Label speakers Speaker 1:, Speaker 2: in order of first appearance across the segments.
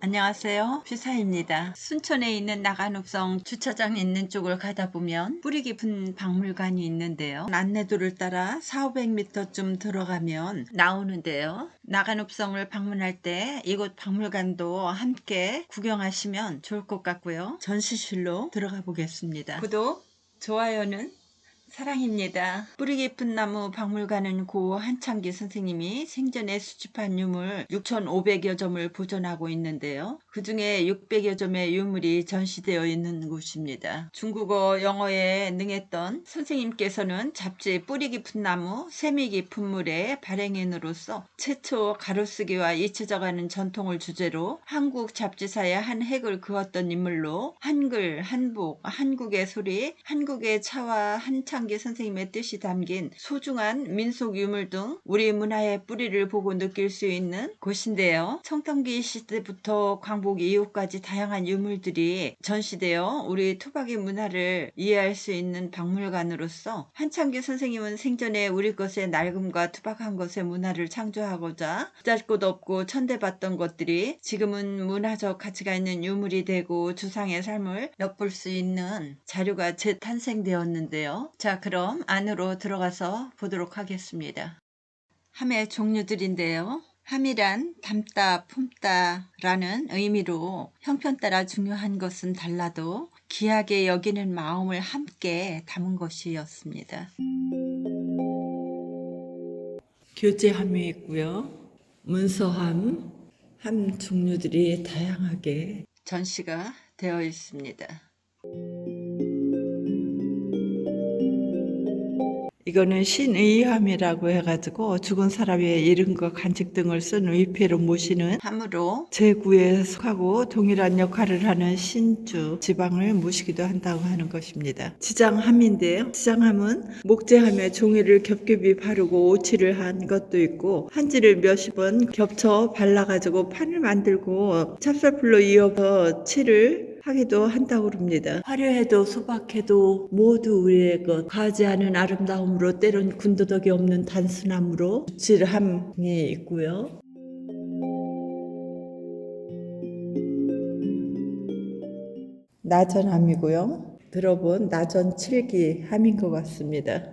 Speaker 1: 안녕하세요. 피사입니다. 순천에 있는 나간읍성 주차장 있는 쪽을 가다 보면 뿌리 깊은 박물관이 있는데요. 안내도를 따라 400~500m쯤 들어가면 나오는데요. 나간읍성을 방문할 때 이곳 박물관도 함께 구경하시면 좋을 것 같고요. 전시실로 들어가 보겠습니다. 구독, 좋아요는 사랑입니다. 뿌리 깊은 나무 박물관은 고 한창기 선생님이 생전에 수집한 유물 6,500여 점을 보존하고 있는데요. 그 중에 600여 점의 유물이 전시되어 있는 곳입니다. 중국어, 영어에 능했던 선생님께서는 잡지 뿌리 깊은 나무, 세미 깊은 물의 발행인으로서 최초 가로쓰기와 잊혀져가는 전통을 주제로 한국 잡지사의 한 획을 그었던 인물로 한글, 한복, 한국의 소리, 한국의 차와 한창기 선생님의 뜻이 담긴 소중한 민속 유물 등 우리 문화의 뿌리를 보고 느낄 수 있는 곳인데요. 청동기 시대부터 광복 이후까지 다양한 유물들이 전시되어 우리 토박이 문화를 이해할 수 있는 박물관으로서 한창기 선생님은 생전에 우리 것의 낡음과 투박한 것의 문화를 창조하고자 부잘것 없고 천대받던 것들이 지금은 문화적 가치가 있는 유물이 되고 주상의 삶을 엿볼 수 있는 자료가 재탄생되었는데요. 자, 그럼 안으로 들어가서 보도록 하겠습니다. 함의 종류들인데요. 함이란 담다, 품다 라는 의미로 형편 따라 중요한 것은 달라도 귀하게 여기는 마음을 함께 담은 것이었습니다. 교재함이 있고요. 문서함, 함 종류들이 다양하게 전시가 되어 있습니다. 이거는 신의함이라고 해가지고 죽은 사람의 이름과 간직 등을 쓴 위패로 모시는 함으로 제9에 속하고 동일한 역할을 하는 신주, 지방을 모시기도 한다고 하는 것입니다. 지장함인데요. 지장함은 목재함에 종이를 겹겹이 바르고 오칠을 한 것도 있고 한지를 몇십 번 겹쳐 발라가지고 판을 만들고 찹쌀풀로 이어서 칠을 하기도 한다고 합니다. 화려해도 소박해도 모두 우리의 것, 과하지 않은 아름다움으로 때론 군더더기 없는 단순함으로 칠함이 있고요. 나전함이고요. 들어본 나전 7기 함인 것 같습니다.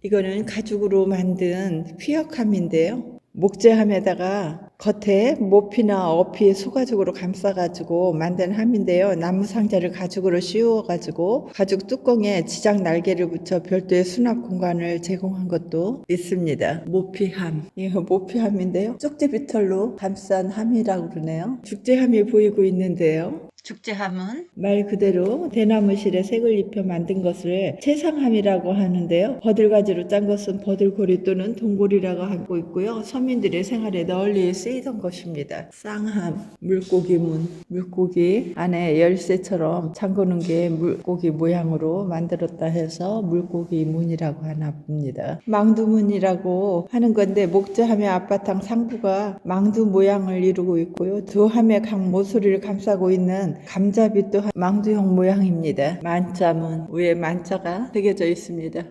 Speaker 1: 이거는 가죽으로 만든 휘역함인데요. 목재함에다가 겉에 모피나 어피 소가죽으로 감싸가지고 만든 함인데요. 나무 상자를 가죽으로 씌워가지고 가죽 뚜껑에 지장 날개를 붙여 별도의 수납 공간을 제공한 것도 있습니다. 모피함, 이거 모피함인데요. 쪽지비털로 감싼 함이라고 그러네요. 죽제함이 보이고 있는데요. 죽제함은 말 그대로 대나무실에 색을 입혀 만든 것을 채상함이라고 하는데요. 버들가지로 짠 것은 버들고리 또는 동고리라고 하고 있고요. 서민들의 생활에 널리 쓰이던 것입니다. 쌍함, 물고기문, 물고기 안에 열쇠처럼 잠그는 게 물고기 모양으로 만들었다 해서 물고기문이라고 하나 봅니다. 망두문이라고 하는 건데 목재함의 앞바탕 상부가 망두 모양을 이루고 있고요. 두 함의 각 모서리를 감싸고 있는 감자빛 또한 망두형 모양입니다. 만자문, 위에 만자가 새겨져 있습니다.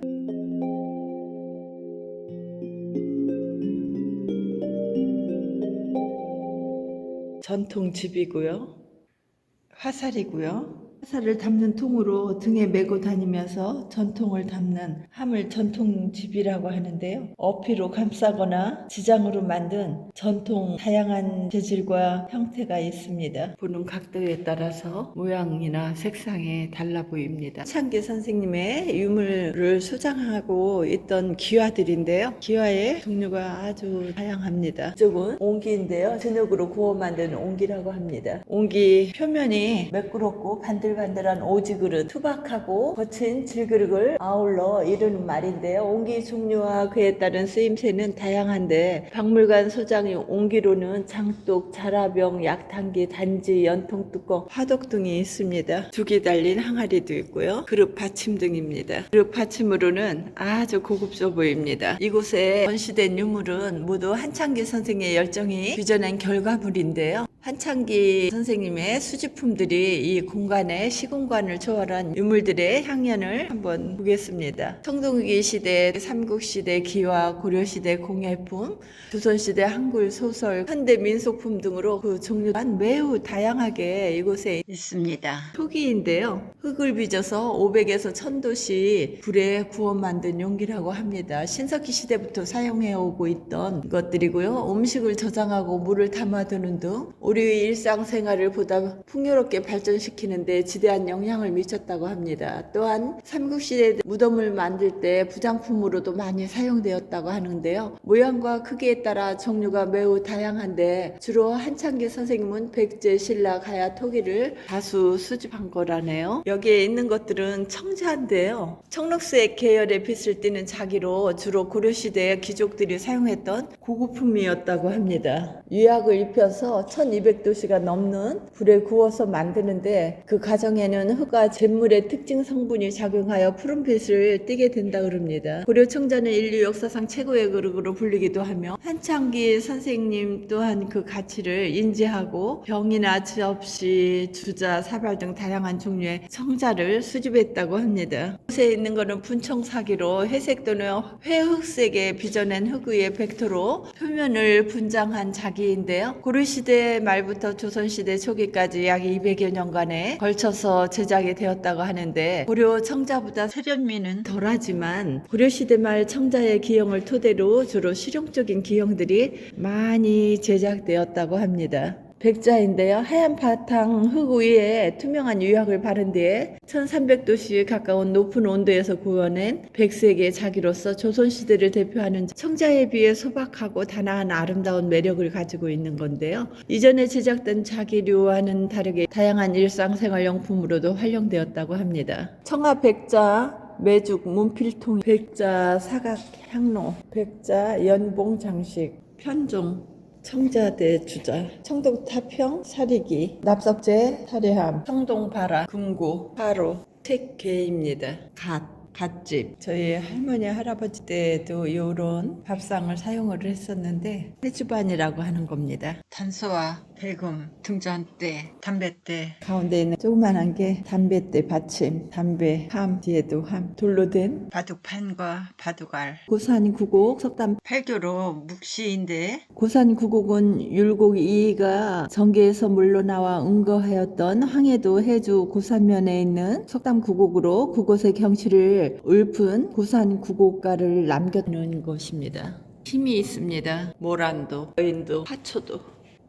Speaker 1: 전통집이고요. 화살이고요. 화살을 담는 통으로 등에 메고 다니면서 전통을 담는 함을 전통집이라고 하는데요. 어피로 감싸거나 지장으로 만든 전통 다양한 재질과 형태가 있습니다. 보는 각도에 따라서 모양이나 색상이 달라 보입니다. 창기 선생님의 유물을 소장하고 있던 기와들인데요. 기와의 종류가 아주 다양합니다. 이쪽은 옹기인데요. 저녁으로 구워 만든 옹기라고 합니다. 옹기 표면이 매끄럽고 반들반들한 오지그릇, 투박하고 거친 질그릇을 아울러 이루는 말인데요. 옹기 종류와 그에 따른 쓰임새는 다양한데 박물관 소장이 옹기로는 장독, 자라병, 약탕기, 단지, 연통뚜껑, 화독 등이 있습니다. 죽이 달린 항아리도 있고요. 그릇 받침 등입니다. 그릇 받침으로는 아주 고급져 보입니다. 이곳에 전시된 유물은 모두 한창기 선생의 열정이 빚어낸 결과물인데요. 한창기 선생님의 수집품들이 이 공간에 시공간을 초월한 유물들의 향연을 한번 보겠습니다. 청동기 시대, 삼국시대 기와, 고려시대 공예품, 조선시대 한글 소설, 현대 민속품 등으로 그 종류가 매우 다양하게 이곳에 있습니다. 토기인데요. 흙을 빚어서 500에서 1000도씨 불에 구워 만든 용기라고 합니다. 신석기 시대부터 사용해오고 있던 것들이고요. 음식을 저장하고 물을 담아두는 등 우리의 일상생활을 보다 풍요롭게 발전시키는데 지대한 영향을 미쳤다고 합니다. 또한 삼국시대 무덤을 만들 때 부장품으로도 많이 사용되었다고 하는데요. 모양과 크기에 따라 종류가 매우 다양한데 주로 한창기 선생님은 백제, 신라, 가야, 토기를 다수 수집한 거라네요. 여기에 있는 것들은 청자인데요. 청록색 계열의 빛을 띠는 자기로 주로 고려시대의 귀족들이 사용했던 고급품이었다고 합니다. 유약을 입혀서 1200도씨가 넘는 불에 구워서 만드는데 그 과정에는 흙과 잿물의 특징 성분이 작용하여 푸른빛을 띠게 된다 그럽니다. 고려 청자는 인류 역사상 최고의 그릇으로 불리기도 하며 한창기 선생님 또한 그 가치를 인지하고 병이나 접시, 주자, 사발 등 다양한 종류의 청자를 수집했다고 합니다. 곳에 있는 것은 분청사기로 회색 또는 회흑색의 빚어낸 흙 위에 벡터로 표면을 분장한 자기인데요. 고려시대 말부터 조선시대 초기까지 약 200여 년간에 걸쳐서 제작이 되었다고 하는데 고려 청자보다 세련미는 덜하지만 고려시대 말 청자의 기형을 토대로 주로 실용적인 기형들이 많이 제작되었다고 합니다. 백자인데요. 하얀 바탕 흙 위에 투명한 유약을 바른 뒤에 1300도씨 가까운 높은 온도에서 구워낸 백색의 자기로서 조선시대를 대표하는 청자에 비해 소박하고 단아한 아름다운 매력을 가지고 있는 건데요. 이전에 제작된 자기류와는 다르게 다양한 일상생활용품으로도 활용되었다고 합니다. 청아 백자 매죽 문필통, 백자 사각 향로, 백자 연봉 장식, 편종, 청자대 주자, 청동 타평, 사리기, 납석제, 사례함, 청동바라, 금고, 화로, 책계입니다. 갓집. 저희 할머니 할아버지 때도 이런 밥상을 사용을 했었는데 해주반이라고 하는 겁니다. 단소와 배금, 등잔대, 담뱃대, 가운데 있는 조그만한 게 담뱃대 받침, 담배, 함, 뒤에도 함, 돌로 된 바둑판과 바둑알. 고산 구곡 석담 8교로 묵시인데 고산 구곡은 율곡 이이가 정계에서 물러나와 응거하였던 황해도 해주 고산면에 있는 석담 구곡으로 그곳의 경치를 읊은 고산 구곡가를 남겨놓은 것입니다. 힘이 있습니다. 모란도, 여인도, 하초도,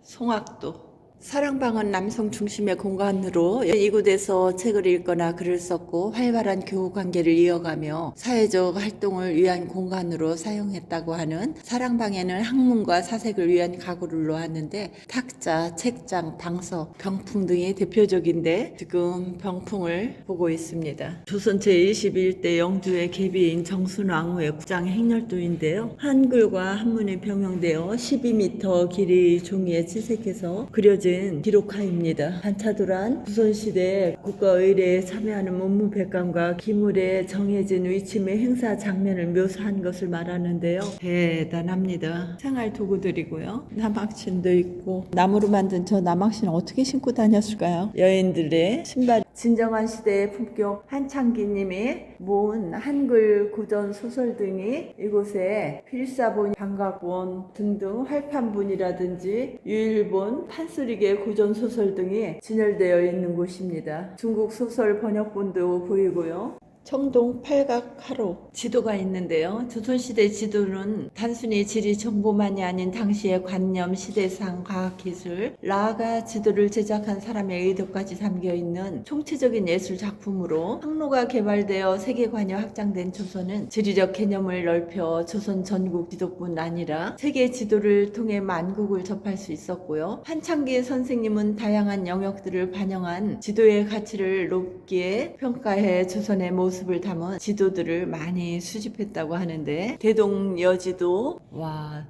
Speaker 1: 송악도. 사랑방은 남성 중심의 공간으로 이곳에서 책을 읽거나 글을 썼고 활발한 교우 관계를 이어가며 사회적 활동을 위한 공간으로 사용했다고 하는 사랑방에는 학문과 사색을 위한 가구를 놓았는데 탁자, 책장, 방석, 병풍 등이 대표적인데 지금 병풍을 보고 있습니다. 조선 제21대 영주의 계비인 정순왕후의 국장 행렬도인데요. 한글과 한문이 병용되어 12m 길이 종이에 채색해서 그려진 기록하입니다. 한차도란 조선시대 국가의례에 참여하는 문무백관과 기물의 정해진 위치의 행사 장면을 묘사한 것을 말하는데요. 대단합니다. 생활 도구들이고요. 남학신도 있고 나무로 만든 저 남학신을 어떻게 신고 다녔을까요? 여인들의 신발. 진정한 시대의 품격 한창기님이 모은 한글 고전 소설 등이 이곳에 필사본, 방각본 등등 활판본이라든지 유일본, 판소리계 고전 소설 등이 진열되어 있는 곳입니다. 중국 소설 번역본도 보이고요. 청동 팔각하로 지도가 있는데요. 조선시대 지도는 단순히 지리 정보만이 아닌 당시의 관념, 시대상, 과학기술, 라가 지도를 제작한 사람의 의도까지 담겨있는 총체적인 예술 작품으로 항로가 개발되어 세계관이 확장된 조선은 지리적 개념을 넓혀 조선 전국 지도뿐 아니라 세계 지도를 통해 만국을 접할 수 있었고요. 한창기 선생님은 다양한 영역들을 반영한 지도의 가치를 높게 평가해 조선의 모습을 담은 지도들을 많이 수집했다고 하는데 대동여지도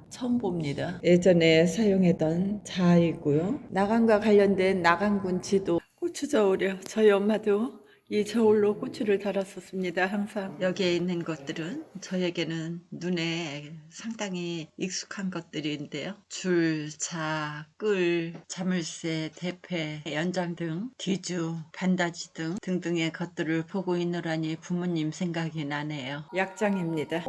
Speaker 1: 처음 봅니다. 예전에 사용했던 자이고요. 나간과 관련된 나간군 지도 고추저우려 저희 엄마도 이 저울로 고추를 달았었습니다. 항상 여기에 있는 것들은 저에게는 눈에 상당히 익숙한 것들인데요. 줄, 자, 끌, 자물쇠, 대패, 연장 등, 뒤주, 반다지 등 등등의 것들을 보고 있노라니 부모님 생각이 나네요. 약장입니다.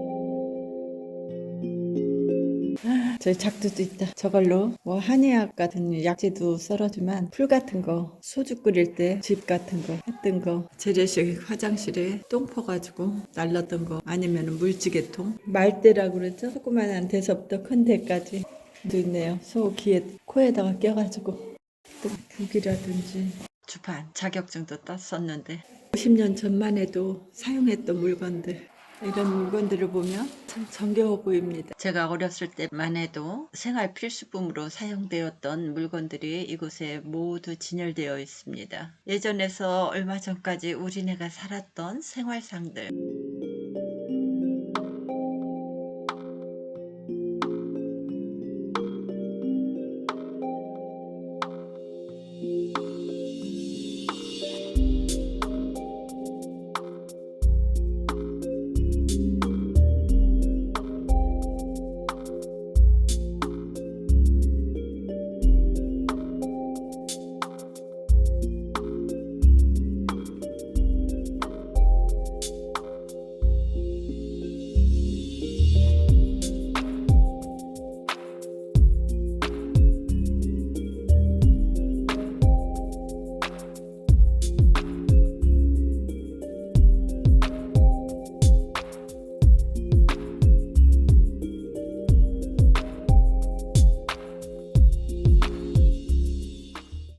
Speaker 1: 저희 작두도 있다. 저걸로 뭐 한의학 같은 약재도 썰어주면 풀 같은 거, 소주 끓일 때 집 같은 거 했던 거, 재래식 화장실에 똥 퍼가지고 날랐던 거, 아니면 물찌개통, 말대라고 그러죠. 조그만한 데서부터 큰 데까지 도 있네요. 소 귀에 코에다가 껴가지고 또 북이라든지 주판 자격증도 땄었는데 50년 전만 해도 사용했던 물건들, 이런 물건들을 보면 참 정겨워 보입니다. 제가 어렸을 때만 해도 생활 필수품으로 사용되었던 물건들이 이곳에 모두 진열되어 있습니다. 예전에서 얼마 전까지 우리네가 살았던 생활상들,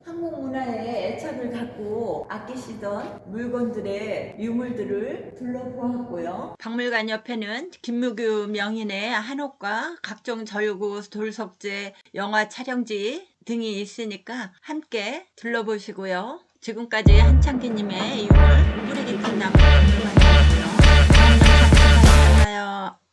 Speaker 1: 한국 문화에 애착을 갖고 아끼시던 물건들의 유물들을 둘러보았고요. 박물관 옆에는 김무규 명인의 한옥과 각종 절구, 돌석재, 영화 촬영지 등이 있으니까 함께 둘러보시고요. 지금까지 한창기님의 유물 뿌리 깊은 나무 박물관이었고요. 다음 영상에서 다시 만나요.